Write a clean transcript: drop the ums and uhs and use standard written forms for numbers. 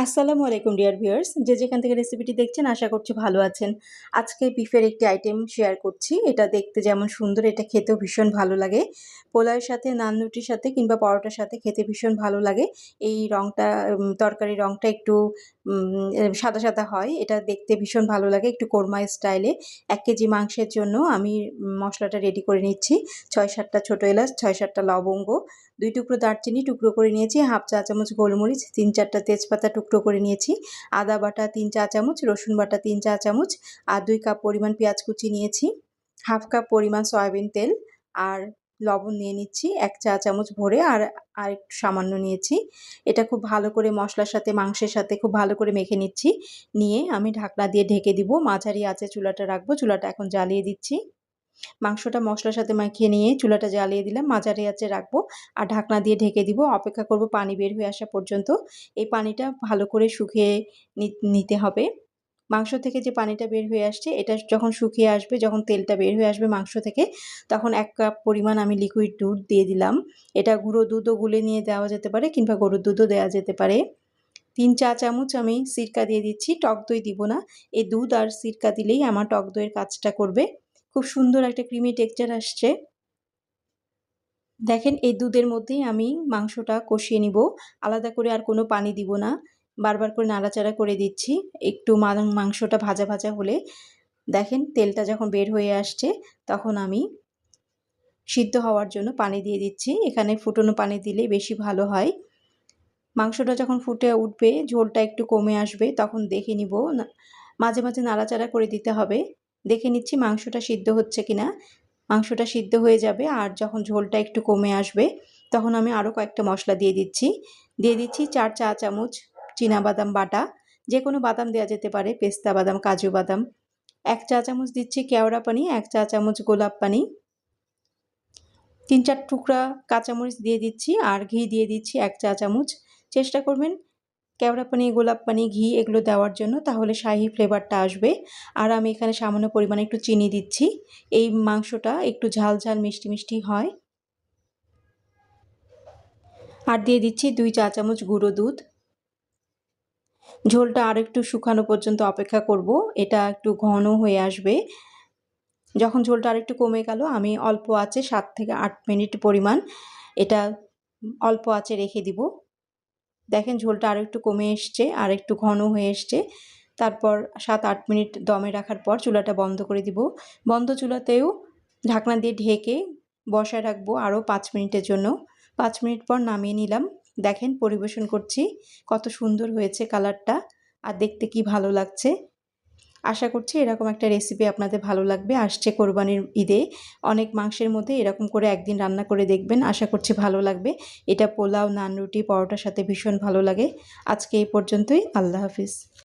আসসালামু আলাইকুম dear viewers, যে যেখান থেকে রেসিপিটি দেখছেন আশা করছি ভালো আছেন। আজকে বিফের একটি আইটেম শেয়ার করছি। এটা দেখতে যেমন সুন্দর, এটা খেতেও ভীষণ ভালো লাগে। পোলাওয়ের সাথে, নান রুটির সাথে কিংবা পরোটার সাথে খেতে ভীষণ ভালো লাগে। এই রংটা তরকারির রংটা একটু সাদা সাদা হয়। এটা দেখতে ভীষণ ভালো লাগে, একটু কোরমা স্টাইলে। ১ কেজি মাংসের জন্য আমি মশলাটা রেডি করে নিচ্ছি। ৬-৭টা ছোটো এলাচ, ৬-৭টা লবঙ্গ, ২ টুকরো দারচিনি টুকরো করে নিয়েছি, হাফ চা চামচ গোলমরিচ, ৩-৪টা তেজপাতা টুকরো করে নিয়েছি, আদা বাটা ৩ চা চামচ, রসুন বাটা ৩ চা চামচ, আর ২ কাপ পরিমাণ পেঁয়াজ কুচি নিয়েছি, হাফ কাপ পরিমাণ সয়াবিন তেল, আর লবণ নিয়ে নিচ্ছি ১ চা চামচ ভরে, আর একটু সামান্য নিয়েছি। এটা খুব ভালো করে মশলার সাথে, মাংসের সাথে খুব ভালো করে মেখে নিচ্ছি। নিয়ে আমি ঢাকনা দিয়ে ঢেকে দিব। মাঝারি আঁচে চুলাটা রাখবো। চুলাটা এখন জ্বালিয়ে দিচ্ছি। মাংসটা মশলার সাথে মাখিয়ে নিয়ে চুলাটা জ্বালিয়ে দিলাম, মাঝারি আঁচে রাখবো আর ঢাকনা দিয়ে ঢেকে দিব। অপেক্ষা করব পানি বের হয়ে আসা পর্যন্ত। এই পানিটা ভালো করে শুকিয়ে নিতে হবে। মাংস থেকে যে পানিটা বের হয়ে আসছে, এটা যখন শুকিয়ে আসবে, যখন তেলটা বের হয়ে আসবে মাংস থেকে, তখন ১ কাপ পরিমাণ আমি লিকুইড দুধ দিয়ে দিলাম। এটা গুঁড়ো দুধও গুলে নিয়ে দেওয়া যেতে পারে কিংবা গরুর দুধও দেওয়া যেতে পারে। ৩ চা চামচ আমি সিরকা দিয়ে দিচ্ছি, টক দই দিব না। এই দুধ আর সিরকা দিলেই আমার টক দইয়ের কাজটা করবে। খুব সুন্দর একটা ক্রিমি টেক্সচার আসছে। দেখেন, এই দুধের মধ্যেই আমি মাংসটা কষিয়ে নিব। আলাদা করে আর কোনো পানি দিব না। বারবার করে নাড়াচাড়া করে দিচ্ছি। একটু মাংসটা ভাজা ভাজা হলে, দেখেন তেলটা যখন বের হয়ে আসছে, তখন আমি সিদ্ধ হওয়ার জন্য পানি দিয়ে দিচ্ছি। এখানে ফুটনো পানি দিলে বেশি ভালো হয়। মাংসটা যখন ফুটে উঠবে, ঝোলটা একটু কমে আসবে, তখন দেখে নিব। মাঝে মাঝে নাড়াচাড়া করে দিতে হবে। দেখে নিচ্ছি মাংসটা সিদ্ধ হচ্ছে কিনা। মাংসটা সিদ্ধ হয়ে যাবে আর যখন ঝোলটা একটু কমে আসবে, তখন আমি আরও কয়েকটা মশলা দিয়ে দিচ্ছি। ৪ চা চামচ চীনাবাদাম বাটা। যে কোনো বাদাম দেওয়া যেতে পারে, পেস্তা বাদাম, কাজু বাদাম। ১ চা চামচ দিচ্ছি কেওড়া পানি, ১ চা চামচ গোলাপ পানি। ৩-৪ টুকরা কাঁচামরিচ দিয়ে দিচ্ছি আর ঘি দিয়ে দিচ্ছি ১ চা চামচ। চেষ্টা করবেন কেওড়া পানি, গোলাপ পানি, ঘি এগুলো দেওয়ার জন্য, তাহলে শাহি ফ্লেভারটা আসবে। আর আমি এখানে সামান্য পরিমাণে একটু চিনি দিচ্ছি। এই মাংসটা একটু ঝাল ঝাল মিষ্টি মিষ্টি হয়। আর দিয়ে দিচ্ছি ২ চা চামচ গুঁড়ো দুধ। ঝোলটা আর একটু শুকানো পর্যন্ত অপেক্ষা করব। এটা একটু ঘন হয়ে আসবে। যখন ঝোলটা আরেকটু কমে গেল, আমি অল্প আঁচে ৭ থেকে ৮ মিনিট পরিমাণ এটা অল্প আঁচে রেখে দিব। দেখেন ঝোলটা আরেকটু কমে এসছে, আর একটু ঘন হয়ে এসছে। তারপর ৭-৮ মিনিট দমে রাখার পর চুলাটা বন্ধ করে দিব। বন্ধ চুলাতেও ঢাকনা দিয়ে ঢেকে বসায় রাখবো আরও ৫ মিনিটের জন্য। ৫ মিনিট পর নামিয়ে নিলাম। দেখেন পরিবেশন করছি, কত সুন্দর হয়েছে কালারটা, আর দেখতে কি ভালো লাগছে। আশা করছি এরকম একটা রেসিপি আপনাদের ভালো লাগবে। আসছে কোরবানির ঈদে, অনেক মাংসের মধ্যে এরকম করে একদিন রান্না করে দেখবেন। আশা করছি ভালো লাগবে। এটা পোলাও, নান, রুটি, পরোটার সাথে ভীষণ ভালো লাগে। আজকে এই পর্যন্তই। আল্লাহ হাফিজ।